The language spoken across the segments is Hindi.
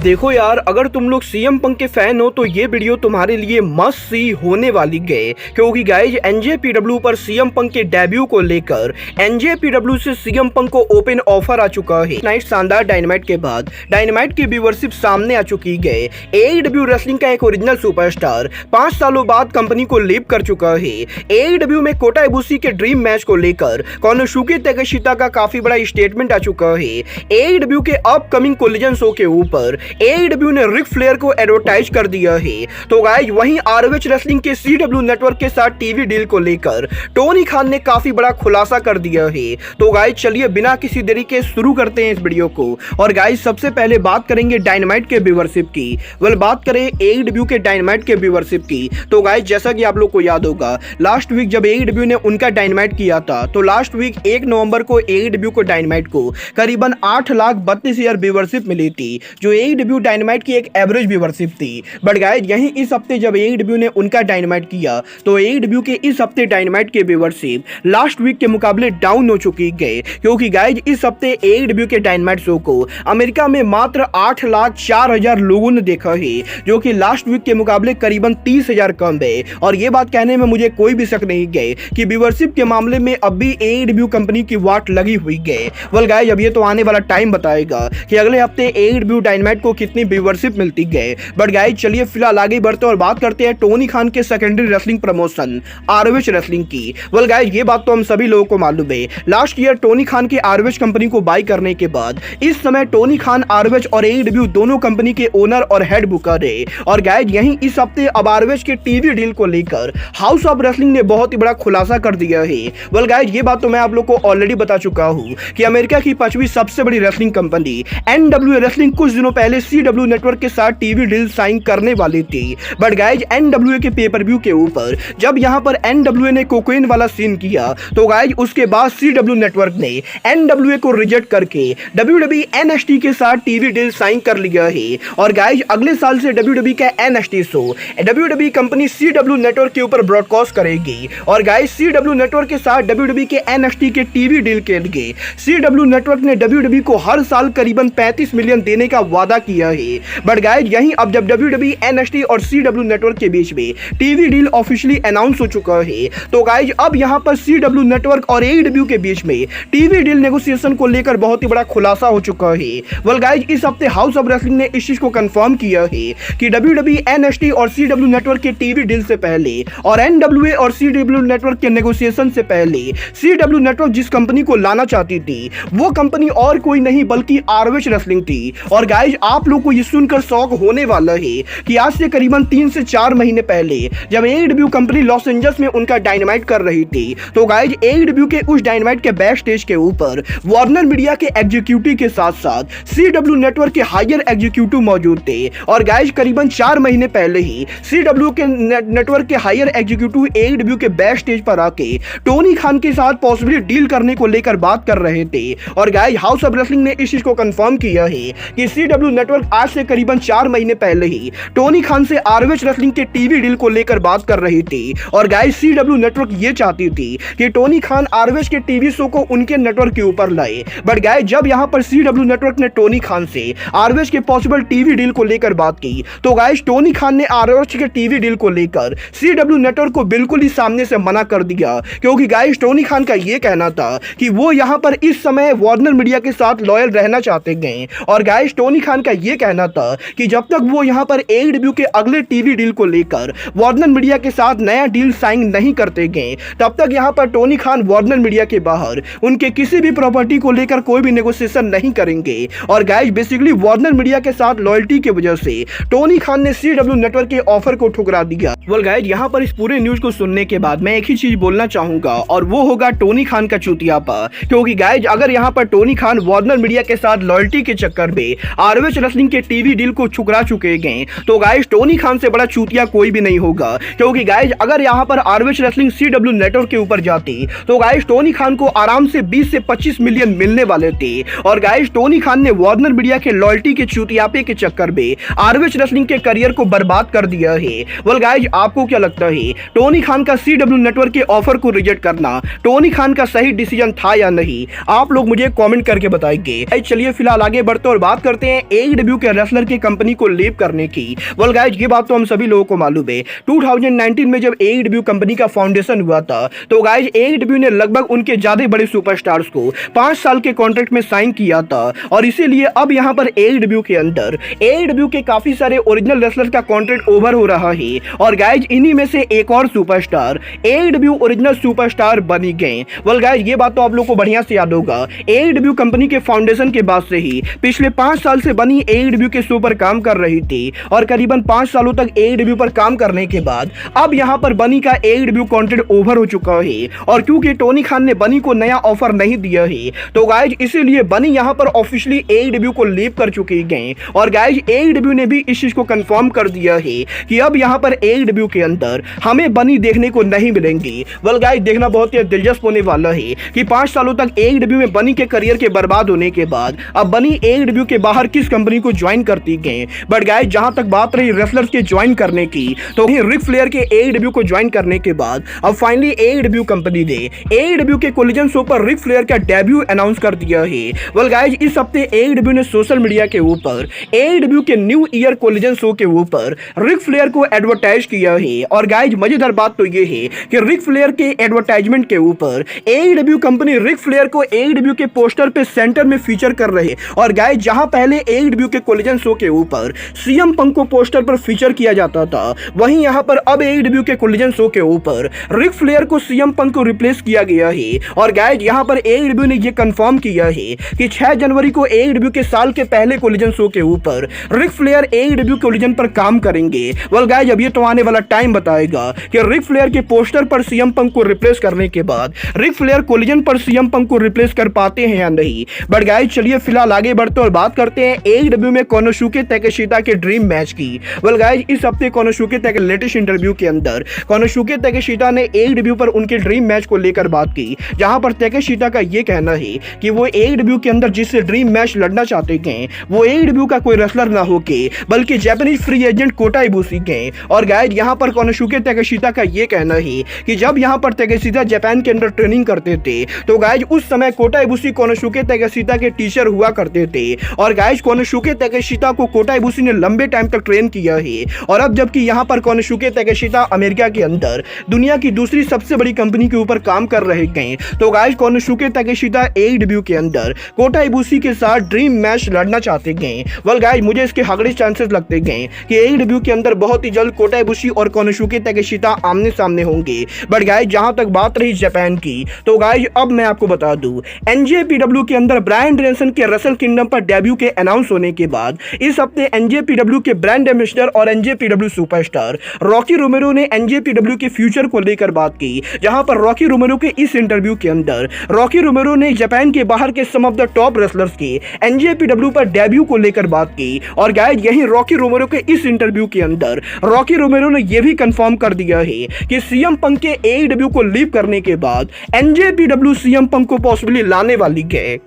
देखो यार, अगर तुम लोग सीएम पंक के फैन हो तो ये वीडियो तुम्हारे लिए मस्ट सी होने वाली है, क्योंकि गाइज एनजेपीडब्ल्यू पर सीएम पंक के डेब्यू को लेकर एनजेपीडब्ल्यू से सीएम पंक को ओपन ऑफर आ चुका है। नाइट शानदार डायनामाइट के बाद डायनामाइट की व्यूअरशिप सामने आ चुकी है। एईडब्ल्यू रेसलिंग का एक ओरिजिनल सुपरस्टार 5 सालों बाद कंपनी को लीव कर चुका है। एईडब्ल्यू में कोटा इबुशी के ड्रीम मैच को लेकर कोनोसुके ताकेशिता का काफी बड़ा स्टेटमेंट आ चुका है। एईडब्ल्यू के अपकमिंग कोलिजन शो के ऊपर एईडब्ल्यू ने रिक फ्लेयर को एडवर्टाइज कर दिया है। तो गाइज वहीं आरओएच रेसलिंग के सीडब्ल्यू नेटवर्क के साथ टीवी डील को लेकर टोनी खान ने काफी बड़ा खुलासा कर दिया है। तो गाइज चलिए बिना किसी देरी के शुरू करते हैं इस वीडियो को। और गाइज सबसे पहले बात करेंगे डायनामाइट के व्यूअरशिप की। बात करें एईडब्ल्यू के डायनामाइट के व्यूअरशिप की, तो गाइज जैसा कि आप लोग को याद होगा, लास्ट वीक जब एईडब्ल्यू ने उनका डायनामाइट किया था, तो लास्ट वीक 1 नवंबर को एईडब्ल्यू को डायनामाइट को करीबन 8,32,000 व्यूअरशिप मिली थी, जो एईडब्ल्यू डायनामाइट की एक एवरेज व्यूअरशिप थी। बट गाइज यहीं इस हफ्ते जब एईडब्ल्यू ने उनका डायनामाइट किया, तो एईडब्ल्यू के इस हफ्ते डायनामाइट के व्यूअरशिप लास्ट वीक के मुकाबले डाउन हो चुकी है, क्योंकि गाइज इस हफ्ते एईडब्ल्यू के डायनामाइट शो को अमेरिका में मात्र 8,04,000 लोगों ने देखा है, जो कि लास्ट वीक के मुकाबले करीबन 30,000 कम है। और ये बात कहने में मुझे कोई भी शक नहीं है कि व्यूअरशिप के मामले में अब भी एईडब्ल्यू कंपनी की वाट लगी हुई है। वेल गाइज अब ये तो आने वाला टाइम बताएगा कि अगले हफ्ते एईडब्ल्यू डायनामाइट को कितनी व्यूअरशिप मिलती है। बट गाइज चलिए फिलहाल आगे बढ़ते और बात करते हैं टोनी खान के secondary wrestling promotion ROH wrestling की। वेल गाइज ये बात तो हम सभी लोगों को मालूम है, लास्ट ईयर टोनी खान के आरओएच कंपनी को बाय करने के बाद इस समय टोनी खान आरओएच और एईडब्ल्यू दोनों कंपनी के ओनर और हेड बुकर है। और गाइज यहीं इस हफ्ते अब आरओएच के टीवी डील को लेकर हाउस ऑफ रेसलिंग ने बहुत ही बड़ा खुलासा कर दिया है। वेल गाइज ये बात तो मैं आप लोग को ऑलरेडी बता चुका हूं कि अमेरिका की 5वीं सबसे बड़ी रेसलिंग कंपनी एनडब्ल्यू रेसलिंग कुछ दिनों पहले सीडब्ल्यू नेटवर्क के साथ टीवी डील साइन करने वाली थी। बट गाइज एनडब्ल्यू के पेपर व्यू के ऊपर जब यहां पर एनडब्ल्यू ने कोकेन वाला सीन किया, तो गाइज उसके बाद सीडब्ल्यू नेटवर्क ने एनडब्ल्यू को रिजेक्ट करके डब्ल्यूडब्ल्यूई एनएक्सटी के साथ टीवी डील साइन कर लिया है। और गाइज अगले साल से डब्ल्यूडब्ल्यूई का NXT show WWE company CW network के ऊपर ब्रॉडकास्ट करेगी। और गाइज सीडब्ल्यू नेटवर्क के साथ डब्ल्यूडब्ल्यूई के एनएक्सटी के टीवी डील के लिए सीडब्ल्यू नेटवर्क ने डब्ल्यूडब्ल्यूई को हर साल करीबन 35 मिलियन देने का वादा किया है। बट गाइज यहीं अब जब डब्ल्यूडब्ल्यूई एनएक्सटी और सीडब्ल्यू नेटवर्क के बीच में टीवी डील ऑफिशियली अनाउंस हो चुका है, तो गाइज अब यहां पर सीडब्ल्यू नेटवर्क और एईडब्ल्यू के बीच में टीवी डील नेगोशिएशन को लेकर बहुत ही बड़ा खुलासा हो चुका है। वेल गाइज इस हफ्ते हाउस ऑफ रेसलिंग ने इस चीज को कंफर्म किया है कि डब्ल्यूडब्ल्यूई एनएक्सटी और सीडब्ल्यू नेटवर्क के टीवी डील से पहले और एनडब्ल्यूए और सीडब्ल्यू नेटवर्क के नेगोशिएशन से पहले सीडब्ल्यू नेटवर्क जिस कंपनी को लाना चाहती थी, वो कंपनी और कोई नहीं बल्कि आरओएच रेसलिंग थी। और गाइज आप लोग को ये सुनकर शौक होने वाला है कि आज से करीबन 3 से 4 महीने पहले जब एईडब्ल्यू कंपनी लॉस एंजल्स में उनका डायनामाइट कर रही थी, तो गाइज एईडब्ल्यू के उस डायनामाइट के बैक स्टेज के ऊपर वार्नर मीडिया के एग्जीक्यूटिव के साथ साथ सीडब्ल्यू नेटवर्क के हायर एग्जीक्यूटिव मौजूद थे। और गाइज करीबन 4 महीने पहले ही सीडब्ल्यू के नेटवर्क के हायर एग्जीक्यूटिव एईडब्ल्यू के बैक स्टेज पर आके टोनी खान के साथ पॉसिबली डील करने को लेकर बात कर रहे थे। और गाइज हाउस ऑफ रेसलिंग ने इस चीज को कंफर्म किया है कि सीडब्ल्यू नेटवर्क आज से करीबन 4 महीने पहले ही टोनी खान से आरओएच रेसलिंग के टीवी डील को लेकर बात कर रही थी। और गाइज सीडब्ल्यू नेटवर्क ये चाहती थी कि टोनी खान आरओएच के टीवी शो को उनके नेटवर्क के ऊपर लाए। बट गाइज जब यहां पर सीडब्ल्यू नेटवर्क ने टोनी खान से आरओएच के पॉसिबल टीवी डील को लेकर बात की, तो गाइज टोनी खान ने आरओएच के टीवी डील को लेकर सीडब्ल्यू नेटवर्क को बिल्कुल ही सामने से मना कर दिया, क्योंकि गाइज टोनी खान का यह कहना था कि वो यहां पर इस समय वार्नर मीडिया के साथ लॉयल रहना चाहते हैं। और गाइज टोनी खान का यह कहना था कि जब तक वो यहां पर एईडब्ल्यू के अगले टीवी डील को लेकर वार्नर मीडिया के साथ नया डील साइन नहीं करते गए, तब तक यहां पर टोनी खान वार्नर मीडिया के बाहर उनके किसी भी प्रॉपर्टी को लेकर कोई भी नेगोशिएशन नहीं करेंगे। और गाइज बेसिकली वार्नर मीडिया के साथ लॉयल्टी की वजह से टोनी खान ने सीडब्ल्यू नेटवर्क के ऑफर को ठुकरा दिया। वेल गाइज यहां पर इस पूरे न्यूज को सुनने के बाद मैं एक ही चीज बोलना चाहूंगा, और वो होगा टोनी खान का चूतियापा। क्योंकि गाइज अगर यहां पर टोनी खान वार्नर मीडिया के साथ लॉयल्टी के चक्कर में आरओएच रेसलिंग के टीवी डील को ठुकरा चुके गए, तो गाइज टोनी खान से बड़ा चूतिया कोई भी नहीं होगा। क्योंकि गाइज अगर यहां पर आरओएच रेसलिंग सीडब्ल्यू नेटवर्क के ऊपर जाती, तो गाइज टोनी खान को आराम से 20 से 25 मिलियन मिलने वाले थे। और गाइज टोनी खान ने वार्नर मीडिया के लॉयल्टी के चूतियापे के चक्कर में आरओएच रेसलिंग के करियर को बर्बाद कर दिया है। वेल गाइज आपको क्या लगता है, टोनी खान का CW नेटवर्क के ऑफर को रिजेक्ट करना टोनी खान का सही डिसीजन था या नहीं? आप लोग मुझे कमेंट करके बताएंगे। चलिए फिलहाल आगे बढ़ते और बात करते हैं AEW के रेसलर की कंपनी को लीव करने की। वेल गाइस, ये बात तो हम सभी लोगों को मालूम है। 2019 में जब AEW कंपनी का फाउंडेशन हुआ था तो गाइस AEW ने लगभग उनके ज्यादा बड़े सुपरस्टार्स को 5 साल के कॉन्ट्रैक्ट में साइन किया था और इसीलिए अब यहां पर AEW के अंदर AEW के काफी सारे ओरिजिनल रेसलर का कॉन्ट्रैक्ट ओवर हो रहा है और गाइस इन्हीं में से एक और सुपरस्टार AEW ओरिजिनल सुपरस्टार बनी गए। वेल गाइस, ये बात तो आप लोगों को बढ़िया से याद होगा। AEW कंपनी के फाउंडेशन के बाद से ही पिछले 5 साल से बनी AEW के शो पर काम कर रही थी और करीबन 5 सालों तक AEW पर काम करने के बाद अब यहां पर बनी का AEW कॉन्ट्रैक्ट ओवर हो चुका है और क्योंकि टोनी खान ने बनी को नया ऑफर नहीं दिया है तो गाइस इसीलिए बनी यहां पर ऑफिशियली AEW को लीव कर चुके हैं और गाइस AEW ने भी इस चीज को कंफर्म कर दिया है कि अब यहां पर AEW के अंदर हमें बनी देखने को नहीं मिलेंगी। वेल गाइस, देखना बहुत ही दिलचस्प होने वाला है कि 5 सालों तक AEW में बनी के करियर के बर्बाद होने के बाद अब बनी AEW के बाहर किस कंपनी को ज्वाइन करती गए। बट गाइस, जहां तक बात रही रेसलर्स के ज्वाइन करने की तो रिक फ्लेयर के AEW को ज्वाइन करने के बाद अब फाइनली AEW कंपनी ने AEW के कोलिजन शो पर रिक फ्लेयर का डेब्यू अनाउंस कर दिया है। वेल गाइस, इस हफ्ते AEW ने सोशल मीडिया के ऊपर AEW के न्यू ईयर कोलिजन शो के ऊपर रिक फ्लेयर को एडवर्टाइज किया है और गाइस मजेदार बात तो ये है कि रिक फ्लेयर के एडवर्टाइजमेंट के ऊपर AEW कंपनी रिक फ्लेयर को AEW के पोस्टर पे सेंटर में फीचर कर रहे और गाइस जहां पहले AEW के कोलिजन शो के ऊपर CM पंक को पोस्टर पर फीचर किया जाता था वहीं यहां पर अब AEW के कोलिजन शो के ऊपर रिक फ्लेयर को CM पंक को रिप्लेस किया गया है और गाइस यहां पर AEW ने यह कंफर्म किया है कि 6 जनवरी को AEW के साल के पहले कोलिजन शो के ऊपर रिक फ्लेयर AEW कोलिजन पर काम करेंगे। वेल गाइस, अब ये तो आने वाला टाइम बताएगा कि रिक फ्लेयर के पोस्टर पर CM पंक को रिप्लेस करने के बाद रिक फ्लेयर कोलिजन पर CM पंक को रिप्लेस कर पाते हैं या नहीं। बट गाइस, चलिए फिलहाल आगे बढ़ते और बात करते हैं AEW में कोनोसुके ताकेशिता के ड्रीम मैच की। वेल गाइस, इस हफ्ते कोनोसुके ताके लेटेस्ट इंटरव्यू के अंदर कोनोसुके ताकेशिता ने AEW पर उनके ड्रीम मैच को लेकर बात की जहां पर ताकेशिता का यह कहना है कि वो AEW के अंदर जिससे ड्रीम मैच लड़ना चाहते हैं वो AEW का कोई रेसलर ना होके बल्कि जापानीज फ्री एजेंट कोटा इबुशी हैं। और गाइस यहां पर कोनोसुके ताकेशिता का यह कहना है कि जब यहां पर ताकेशिता जापान के अंदर ट्रेनिंग करते थे तो गाइस उस समय कोटा इबुशी कोनोसुके ताकेशिता के टीचर हुआ करते थे और गाइस कोनोसुके ताकेशिता को कोटा इबुशी ने लंबे टाइम तक ट्रेन किया है और अब जबकि यहां पर कोनोसुके ताकेशिता अमेरिका के अंदर दुनिया की दूसरी सबसे बड़ी कंपनी के ऊपर काम कर रहे हैं तो गाइस कोनोसुके ताकेशिता AEW के अंदर कोटा इबुशी के साथ ड्रीम मैच लड़ना चाहते हैं। वेल गाइस, मुझे इसके हगड़े चांसेस लगते हैं कि AEW के अंदर बहुत ही जल्द कोटा इबुशी और कोनोसुके ताकेशिता आमने सामने होंगे। बट गाइस, जहां तक बात रही जापान की तो गाइस अब मैं आपको बता दूं NJPW के अंदर ब्रायन डेनिसन के रेसल किंगडम पर डेब्यू के अनाउंस होने के बाद इस हफ्ते NJPW के ब्रांड एम्बेसडर और NJPW सुपरस्टार रॉकी रोमेरो ने NJPW के फ्यूचर को लेकर बात की जहां पर रॉकी रोमेरो के इस इंटरव्यू के अंदर रॉकी रोमेरो ने जापान के बाहर के सम ऑफ द टॉप रेसलर्स के NJPW पर डेब्यू को लेकर बात की और गाइस यही रॉकी रोमेरो के इस इंटरव्यू के अंदर रॉकी रोमेरो ने यह भी कंफर्म कर दिया है कि CM पंक के AEW को लीव करने के बाद NJPW CM पंक को पॉसिबली लाने वाली है।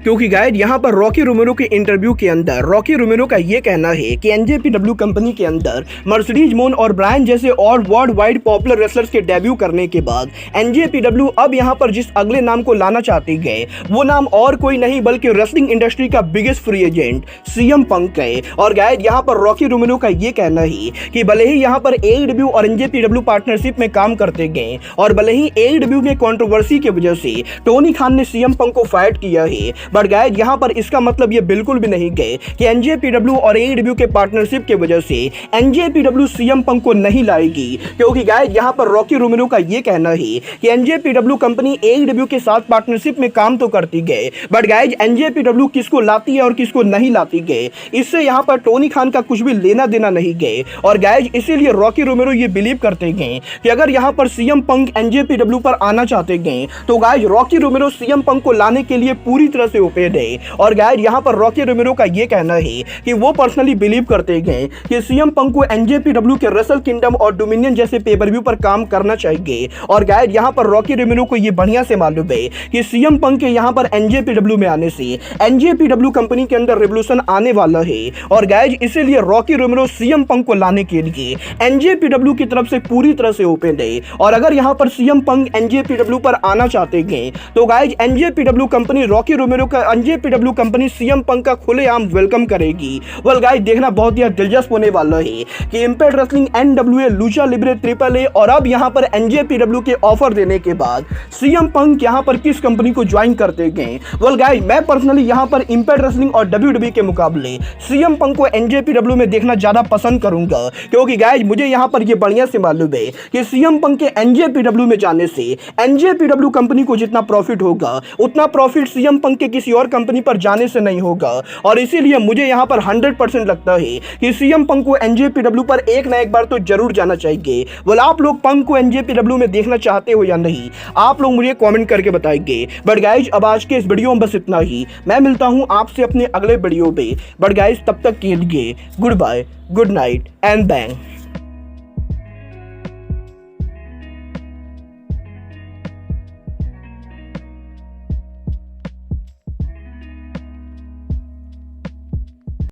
क्योंकि गाइस यहाँ पर रॉकी रोमेरो के इंटरव्यू के अंदर रॉकी रोमेरो का ये कहना है कि NJPW कंपनी के अंदर मर्सिडीज मोन और ब्रायन जैसे और वर्ल्ड वाइड पॉपुलर रेसलर्स के डेब्यू करने के बाद NJPW अब यहाँ पर जिस अगले नाम को लाना चाहते गए वो नाम और कोई नहीं बल्कि रेसलिंग इंडस्ट्री का बिगेस्ट फ्री एजेंट CM पंक है। और गाइस यहाँ पर रॉकी रोमेरो का ये कहना है कि भले ही यहाँ पर AEW और NJPW पार्टनरशिप में काम करते गए और भले ही AEW में कंट्रोवर्सी की वजह से टोनी खान ने CM पंक को फाइट किया है बट गाइस यहाँ पर इसका मतलब ये बिल्कुल भी नहीं गए कि NJPW और AEW के पार्टनरशिप के वजह से NJPW CM पंक को नहीं लाएगी। क्योंकि गाइस यहाँ पर रॉकी रोमेरो का ये कहना है कि NJPW कंपनी AEW के साथ पार्टनरशिप में काम तो करती गए बट गाइस NJPW किसको लाती है और किसको नहीं लाती गए इससे यहाँ पर टोनी खान का कुछ भी लेना देना नहीं गए। और गाइस इसीलिए रॉकी रोमेरो ये बिलीव करते गए कि अगर यहाँ पर CM पंक NJPW पर आना चाहते गए तो गाइस रॉकी रोमेरो CM पंक को लाने के लिए पूरी तरह से ओपन है। और गाइज यहाँ पर रॉकी रोमेरो का ये कहना है कि वो पर्सनली बिलीव करते हैं कि सीएम पंक को एनजेपीडब्ल्यू के रेसल किंगडम और डोमिनियन जैसे पे पर व्यू पर काम करना चाहिए। और गाइज यहाँ पर रॉकी रोमेरो को ये बढ़िया से मालूम है कि सीएम पंक के यहाँ पर एनजेपीडब्ल्यू में आने से एनजेपीडब्ल्यू कंपनी के अंदर रिवोल्यूशन आने वाला है। और गाइज इसीलिए रॉकी रोमेरो सीएम पंक को लाने के लिए एनजेपीडब्ल्यू की तरफ से पूरी तरह से ओपन है। और अगर यहाँ पर सीएम पंक एनजेपीडब्ल्यू पर आना चाहते हैं तो गाइज एनजेपीडब्ल्यू कंपनी रॉकी रोमेरो का एनजेपीडब्ल्यू कंपनी सीएम पंक का खुलेआम वेलकम करेगी। वेल गाइज देखना बहुत ही दिलचस्प होने वाला है कि impact wrestling, एनडब्ल्यूए, Lucha Libre, triple A और अब यहाँ पर एनजेपीडब्ल्यू के ऑफर देने के बाद सीएम पंक यहाँ पर किस कंपनी को ज्वाइन करते हैं। वेल गाइज मैं पर्सनली यहाँ पर इंपैक्ट रेसलिंग और डब्ल्यूडब्ल्यूई के मुकाबले सीएम पंक को एनजेपीडब्ल्यू में देखना ज्यादा पसंद करूंगा, क्योंकि गाइज मुझे यहाँ पर ये बढ़िया से मालूम है कि सीएम पंक के एनजेपीडब्ल्यू में जाने से एनजेपीडब्ल्यू कंपनी को जितना प्रॉफिट होगा उतना प्रॉफिट सीएम पंक के किसी और कंपनी पर जाने से नहीं होगा। और इसीलिए मुझे यहाँ पर 100% लगता है कि सीएम पंक को एनजेपीडब्ल्यू पर एक ना एक बार तो जरूर जाना चाहिए। बोल आप लोग पंक को एनजेपीडब्ल्यू में देखना चाहते हो या नहीं, आप लोग मुझे कमेंट करके बताएंगे। बट गाइज अब आज के इस वीडियो में बस इतना ही। मैं मिलता हूं आपसे अपने अगले वीडियो पे। बट गाइज तब तक के लिए good bye, good night and bang.